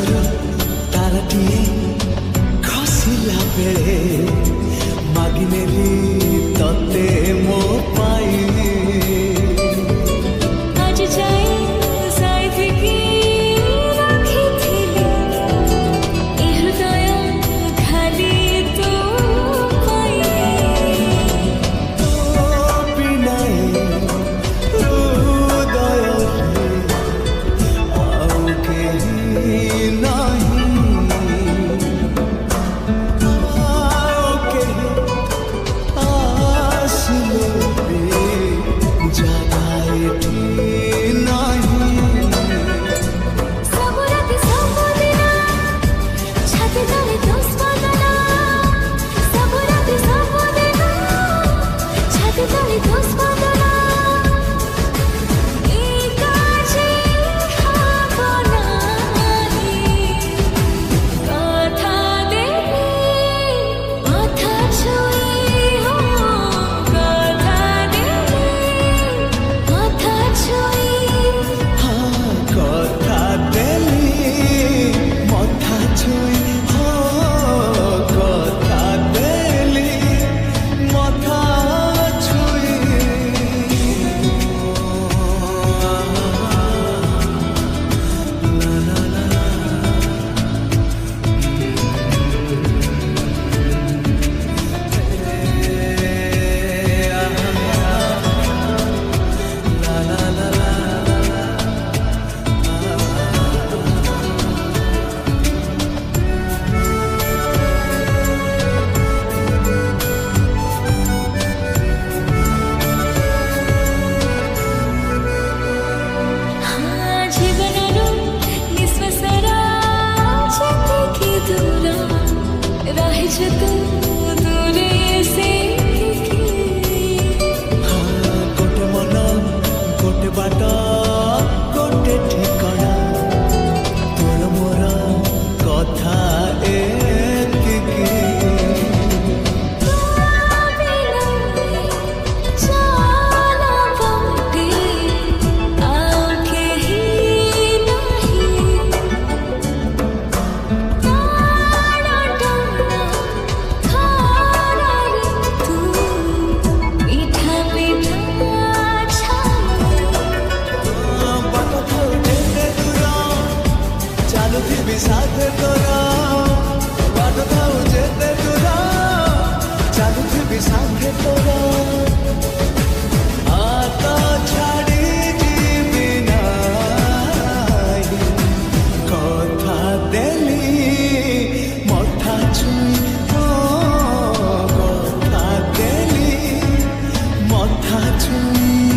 ଆକାଶରୁ ତାରାଟିଏ ଖସିଲା ବେଳେ ମାଗିନେଲି ତତେ ମୋ ପାଇଁ। ଆଜି ଯାଏ ସାଇତିକି ରଖିଥିଲି ଏ ହୃଦୟ ଖାଲି ତୋ ପାଇଁ। ତୋ ବିନା ଏ ହୃଦୟରେ ଆଉ କେହି ନାହିଁ। ଆଉ କେହି ଆସିଲେ ବି ଜାଗା ଏଠି ନାହିଁ। ସବୁ ରାତି ସବୁଦିନ ଛାତି ତଳେ ତୋ ସ୍ପନ୍ଦନ। ସବୁ ରାତି ସବୁଦିନ ଛାତି ତଳେ ତୋ ସ୍ପନ୍ଦନ। ଏଇ କାଜେ ହବ ନାହିଁ। କଥା ଦେଲି ମଥା ଛୁଇଁ କଥା ଦେଲି ମଥା ଛୁଇଁ। ହଁ କଥା ଦେଲି ମଥା ଛୁଇଁ। ହଁ କଥା ଦେଲି ମଥା ଛୁଇଁ। ଜୀବନରୁ ନିଶ୍ୱାସର ଯେତିକି ଦୂର ରହିଛୁ ତୁ ଦୂରେ ସେତିକି। ଗୋଟେ ମନ ଗୋଟେ ବାଟ ଗୋଟେ ଠିକଣା ତୋର ମୋର କଥା ଏତିକି। ତୋ ବିନା ଚାଲ ବଟେ ଆଉ କେହି ନାହିଁ। ପ୍ରାଣ ଟଣା ଖରାରେ ତୁ ମିଠା ମିଠା ଛାଇ। ବାଟ ଥାଉ ଯେତେ ଦୂର ଚାଲୁଥିବି ସାଥେ ତୋର। ବାଟ ଥାଉ ଯେତେ ଦୂର ଚାଲୁଥିବି ସାଥେ ତୋର। ହାତ ଛାଡ଼ି ଯିବି ନାହିଁ। କଥା ଦେଲି ମଥା ଛୁଇଁ। ହଁ କଥା ଦେଲି ମଥା ଛୁଇଁ।